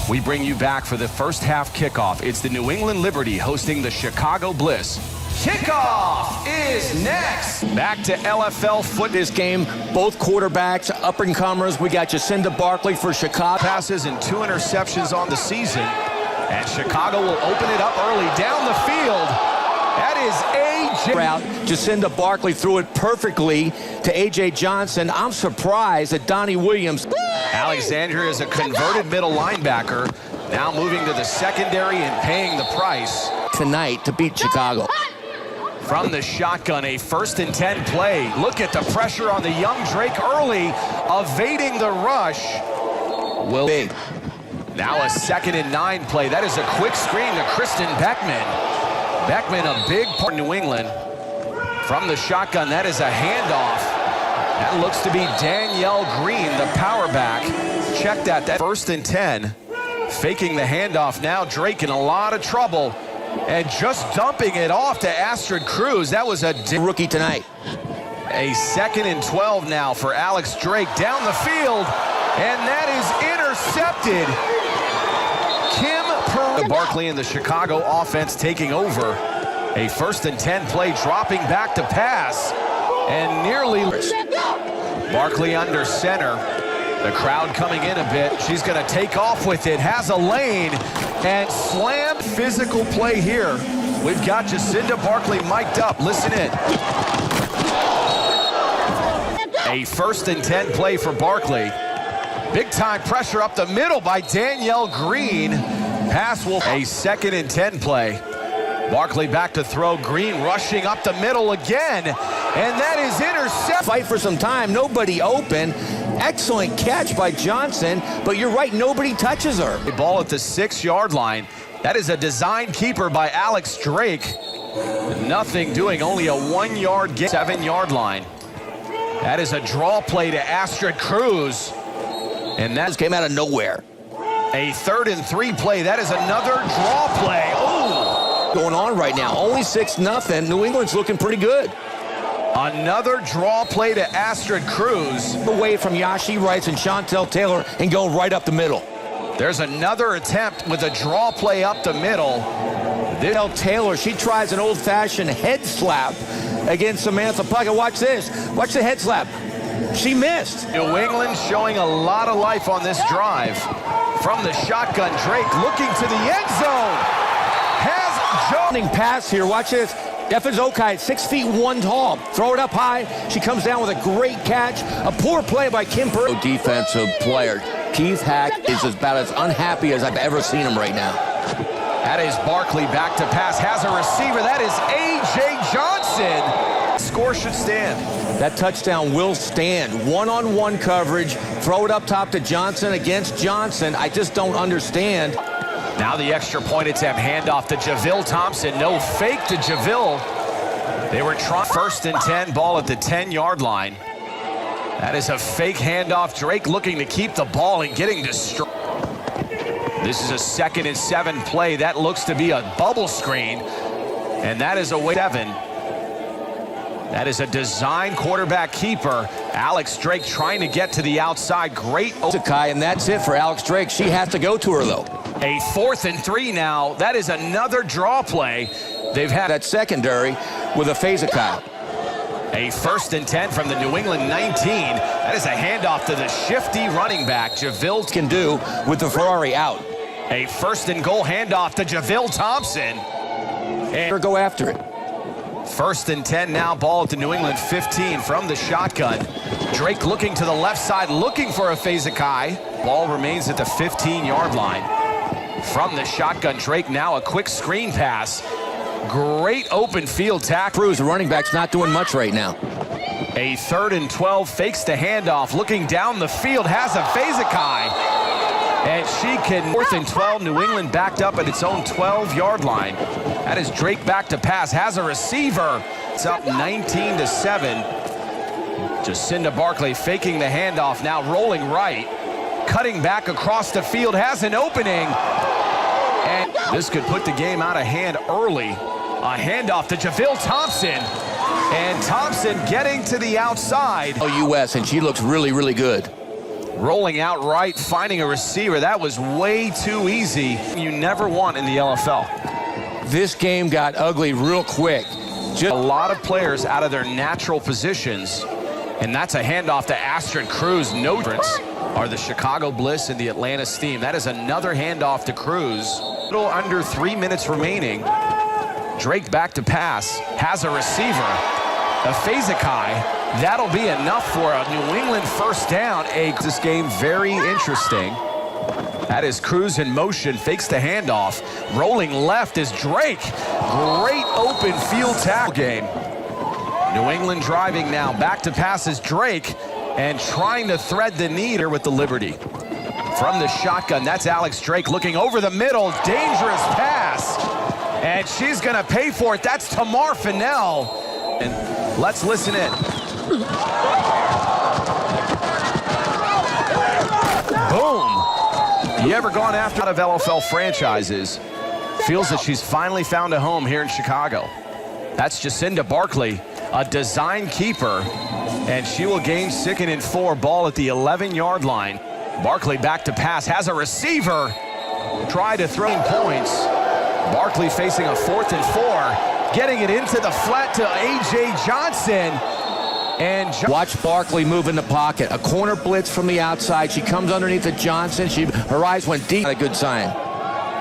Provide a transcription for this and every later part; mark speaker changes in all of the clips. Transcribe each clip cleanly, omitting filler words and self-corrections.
Speaker 1: We bring you back for the first half kickoff. It's the New England Liberty hosting the Chicago Bliss. Kickoff is next. Back to LFL foot.
Speaker 2: This game, both quarterbacks, up-and-comers. We got Jacinda Barkley for Chicago.
Speaker 1: Passes and 2 interceptions on the season. And Chicago will open it up early down the field. That is A.J.
Speaker 2: Jacinda Barkley threw it perfectly to A.J. Johnson. I'm surprised that Donnie Williams.
Speaker 1: Alexandria is a converted middle linebacker. Now moving to the secondary and paying the price.
Speaker 2: Tonight to beat Chicago.
Speaker 1: From the shotgun, a 1st and 10 play. Look at the pressure on the young Drake early, evading the rush.
Speaker 2: Will be.
Speaker 1: Now a 2nd and 9 play. That is a quick screen to Kristen Beckman. Beckman, a big part of New England. From the shotgun, that is a handoff. That looks to be Danielle Green, the power back. Check that 1st and 10. Faking the handoff now. Drake in a lot of trouble. And just dumping it off to Astrid Cruz. That was a
Speaker 2: rookie tonight.
Speaker 1: A 2nd and 12 now for Alex Drake down the field. And that is intercepted. Barkley and the Chicago offense taking over. A 1st and 10 play, dropping back to pass. And nearly Barkley under center. The crowd coming in a bit. She's going to take off with it. Has a lane and slammed. Physical play here. We've got Jacinda Barkley mic'd up. Listen in. A 1st and 10 play for Barkley. Big time pressure up the middle by Danielle Green. Pass will. A 2nd and 10 play. Barkley back to throw. Green rushing up the middle again. And that is intercepted.
Speaker 2: Fight for some time. Nobody open. Excellent catch by Johnson. But you're right, nobody touches her.
Speaker 1: The ball at the 6-yard line. That is a design keeper by Alex Drake. Nothing doing. Only a 1-yard gain. 7-yard line. That is a draw play to Astrid Cruz. And that
Speaker 2: came out of nowhere.
Speaker 1: A 3rd and 3 play. That is another draw play. Ooh.
Speaker 2: Going on right now. Only 6-0. New England's looking pretty good.
Speaker 1: Another draw play to Astrid Cruz.
Speaker 2: Away from Yashi Rice and Chantel Taylor and going right up the middle.
Speaker 1: There's another attempt with a draw play up the middle.
Speaker 2: Chantel Taylor, she tries an old-fashioned head slap against Samantha Puckett. Watch this. Watch the head slap. She missed.
Speaker 1: New England showing a lot of life on this drive. From the shotgun, Drake looking to the end zone. Has Joe.
Speaker 2: Pass here. Watch this. Effens Okai, 6 feet 1 tall. Throw it up high. She comes down with a great catch. A poor play by Kimper. Defensive player. Keith Hack is about as unhappy as I've ever seen him right now.
Speaker 1: That is Barkley back to pass. Has a receiver. That is A.J. Johnson. Score should stand.
Speaker 2: That touchdown will stand. One-on-one coverage. Throw it up top to Johnson against Johnson. I just don't understand.
Speaker 1: Now the extra point attempt. Handoff to Javille Thompson. No fake to Javille. They were trying. 1st and 10. Ball at the 10-yard line. That is a fake handoff. Drake looking to keep the ball and getting destroyed. This is a 2nd and 7 play. That looks to be a bubble screen. And that is a 7. That is a design quarterback keeper. Alex Drake trying to get to the outside. Great.
Speaker 2: And that's it for Alex Drake. She has to go to her, though.
Speaker 1: A 4th and 3 now. That is another draw play. They've had
Speaker 2: that secondary with a Fazekai.
Speaker 1: A 1st and 10 from the New England 19. That is a handoff to the shifty running back. Javille
Speaker 2: can do with the Ferrari out.
Speaker 1: A 1st and goal handoff to Javille Thompson.
Speaker 2: And go after it.
Speaker 1: 1st and 10 now. Ball at the New England 15 from the shotgun. Drake looking to the left side, looking for a Fazekai. Ball remains at the 15-yard line. From the shotgun, Drake now a quick screen pass. Great open field tackle.
Speaker 2: Cruz, the running back's not doing much right now.
Speaker 1: A 3rd and 12, fakes the handoff, looking down the field, has a Fazekai. And she can. 4th and 12, New England backed up at its own 12-yard line. That is Drake back to pass, has a receiver. It's up 19-7. Jacinda Barkley faking the handoff, now rolling right. Cutting back across the field, has an opening. And this could put the game out of hand early. A handoff to Javille Thompson. And Thompson getting to the outside.
Speaker 2: U.S., and she looks really, really good.
Speaker 1: Rolling out right, finding a receiver. That was way too easy. You never want in the LFL.
Speaker 2: This game got ugly real quick.
Speaker 1: A lot of players out of their natural positions, and that's a handoff to Astrid Cruz. No difference are the Chicago Bliss and the Atlanta Steam. That is another handoff to Cruz. Little under 3 minutes remaining. Drake back to pass, has a receiver. A Fazekai. That'll be enough for a New England first down. This game very interesting. That is Cruz in motion, fakes the handoff. Rolling left is Drake. Great open field tackle game. New England driving now. Back to pass is Drake and trying to thread the needle with the Liberty. From the shotgun, that's Alex Drake looking over the middle. Dangerous pass. And she's going to pay for it. That's Tamar Fennell. And let's listen in. Boom. You ever gone after out of LFL franchises? Feels that she's finally found a home here in Chicago. That's Jacinda Barkley, a design keeper, and she will gain 2nd and 4, ball at the 11-yard line. Barkley back to pass, has a receiver. Try to throw points. Barkley facing a 4th and 4, getting it into the flat to A.J. Johnson. And
Speaker 2: watch Barkley move in the pocket. A corner blitz from the outside. She comes underneath the Johnson. Her eyes went deep. A good sign.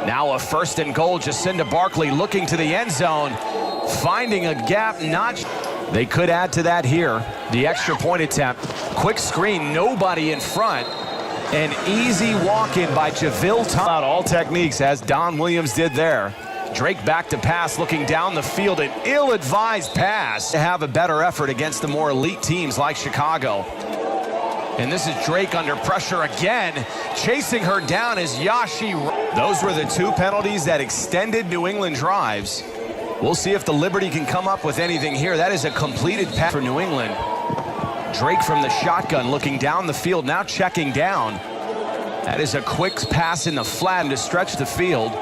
Speaker 1: Now a 1st and goal. Jacinda Barkley looking to the end zone. Finding a gap. They could add to that here. The extra point attempt. Quick screen. Nobody in front. An easy walk-in by Javille Thompson. All techniques as Don Williams did there. Drake back to pass, looking down the field, an ill-advised pass to have a better effort against the more elite teams like Chicago. And this is Drake under pressure again. Chasing her down is Yashi. Those were the 2 penalties that extended New England drives. We'll see if the Liberty can come up with anything here. That is a completed pass for New England. Drake from the shotgun looking down the field, now checking down. That is a quick pass in the flat to stretch the field.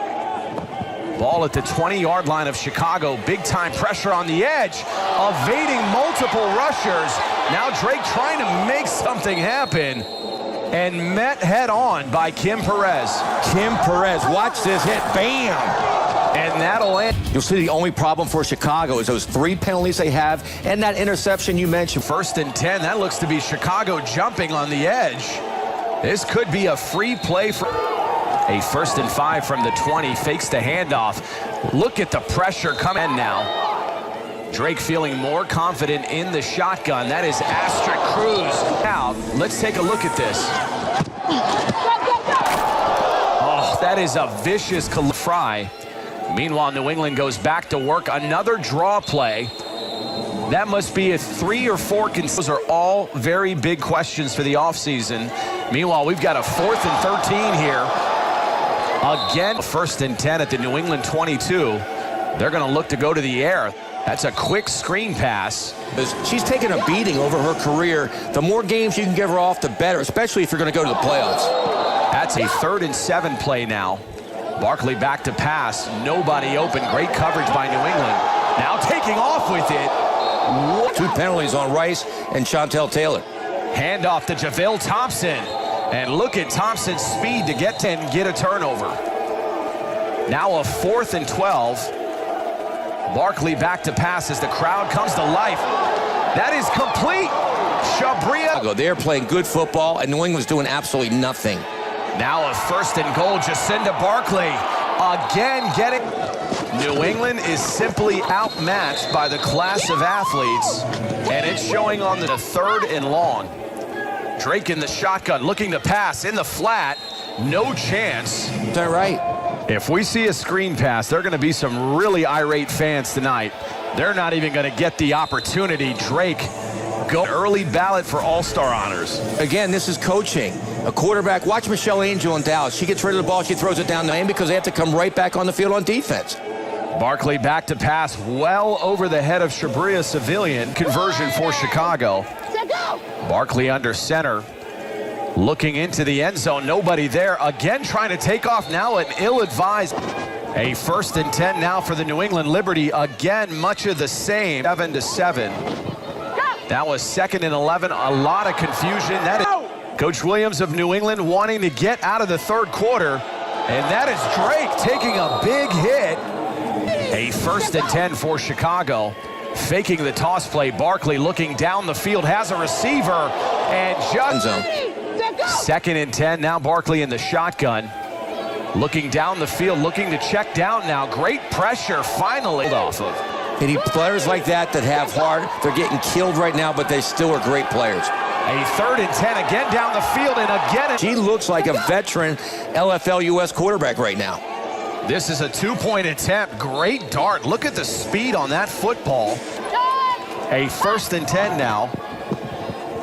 Speaker 1: Ball at the 20-yard line of Chicago. Big-time pressure on the edge. Evading multiple rushers. Now Drake trying to make something happen. And met head-on by Kim Perez.
Speaker 2: Kim Perez, watch this hit. Bam!
Speaker 1: And that'll end.
Speaker 2: You'll see the only problem for Chicago is those 3 penalties they have and that interception you mentioned.
Speaker 1: 1st and 10. That looks to be Chicago jumping on the edge. This could be a free play for... A 1st and 5 from the 20, fakes the handoff. Look at the pressure coming in now. Drake feeling more confident in the shotgun. That is Astrid Cruz out. Let's take a look at this. Oh, that is a vicious fry. Meanwhile, New England goes back to work. Another draw play. That must be a 3 or 4. Those are all very big questions for the offseason. Meanwhile, we've got a 4th and 13 here. Again, 1st and 10 at the New England 22. They're going to look to go to the air. That's a quick screen pass.
Speaker 2: She's taken a beating over her career. The more games you can give her off, the better, especially if you're going to go to the playoffs.
Speaker 1: That's a 3rd and 7 play now. Barkley back to pass. Nobody open. Great coverage by New England. Now taking off with it.
Speaker 2: 2 penalties on Rice and Chantel Taylor.
Speaker 1: Handoff to Javille Thompson. And look at Thompson's speed to get to and get a turnover. Now a 4th and 12. Barkley back to pass as the crowd comes to life. That is complete. Shabria.
Speaker 2: They're playing good football, and New England's doing absolutely nothing.
Speaker 1: Now a 1st and goal. Jacinda Barkley again getting. New England is simply outmatched by the class of athletes, and it's showing on the 3rd and long. Drake in the shotgun, looking to pass in the flat. No chance.
Speaker 2: Is that right?
Speaker 1: If we see a screen pass, there are going to be some really irate fans tonight. They're not even going to get the opportunity. Drake, go early ballot for all-star honors.
Speaker 2: Again, this is coaching. A quarterback, watch Michelle Angel in Dallas. She gets rid of the ball, she throws it down the lane because they have to come right back on the field on defense.
Speaker 1: Barkley back to pass well over the head of Shabria Civilian. Conversion for Chicago. Barkley under center, looking into the end zone. Nobody there. Again trying to take off. Now an ill-advised. A 1st and 10 now for the New England Liberty. Again, much of the same. 7 to 7. That was 2nd and 11. A lot of confusion. That is Coach Williams of New England wanting to get out of the third quarter. And that is Drake taking a big hit. A 1st and 10 for Chicago. Faking the toss play. Barkley looking down the field, has a receiver, and just 2nd and 10. Now Barkley in the shotgun. Looking down the field, looking to check down now. Great pressure finally off of.
Speaker 2: And players like that have heart, they're getting killed right now, but they still are great players.
Speaker 1: A 3rd and 10 again down the field, and again.
Speaker 2: She looks like a veteran LFL US quarterback right now.
Speaker 1: This is a 2-point attempt. Great dart. Look at the speed on that football. A 1st and 10 now.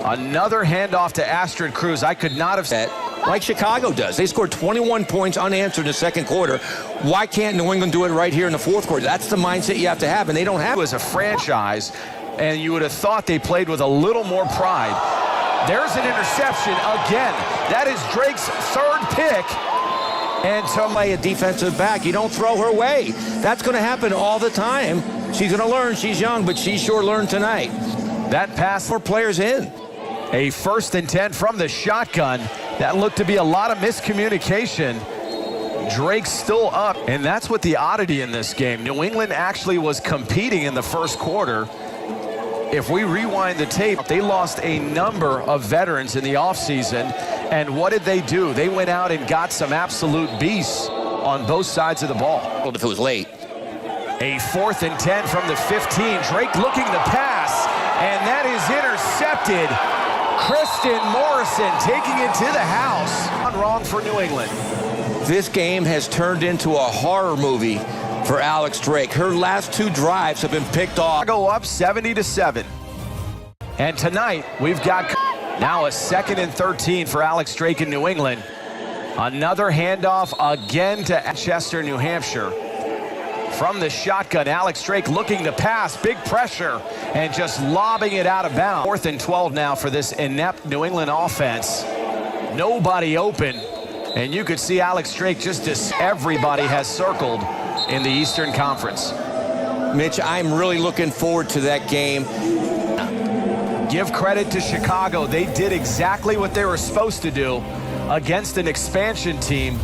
Speaker 1: Another handoff to Astrid Cruz. I could not have said.
Speaker 2: Like Chicago does. They scored 21 points unanswered in the second quarter. Why can't New England do it right here in the fourth quarter? That's the mindset you have to have, and they don't have it.
Speaker 1: As a franchise, and you would have thought they played with a little more pride. There's an interception again. That is Drake's 3rd pick.
Speaker 2: And to play a defensive back, you don't throw her way. That's going to happen all the time. She's going to learn. She's young, but she sure learned tonight.
Speaker 1: That pass
Speaker 2: for players in.
Speaker 1: A 1st and 10 from the shotgun. That looked to be a lot of miscommunication. Drake's still up, and that's what the oddity in this game. New England actually was competing in the first quarter. If we rewind the tape, they lost a number of veterans in the offseason. And what did they do? They went out and got some absolute beasts on both sides of the ball.
Speaker 2: Well, if it was late.
Speaker 1: A 4th and 10 from the 15. Drake looking to pass, and that is intercepted. Kristen Morrison taking it to the house. Not wrong for New England.
Speaker 2: This game has turned into a horror movie for Alex Drake. Her last 2 drives have been picked off.
Speaker 1: Go up 70-7. And tonight, we've got now a 2nd and 13 for Alex Drake in New England. Another handoff again to Chester, New Hampshire. From the shotgun, Alex Drake looking to pass, big pressure, and just lobbing it out of bounds. 4th and 12 now for this inept New England offense. Nobody open, and you could see Alex Drake just as everybody has circled in the Eastern Conference.
Speaker 2: Mitch, I'm really looking forward to that game.
Speaker 1: Give credit to Chicago. They did exactly what they were supposed to do against an expansion team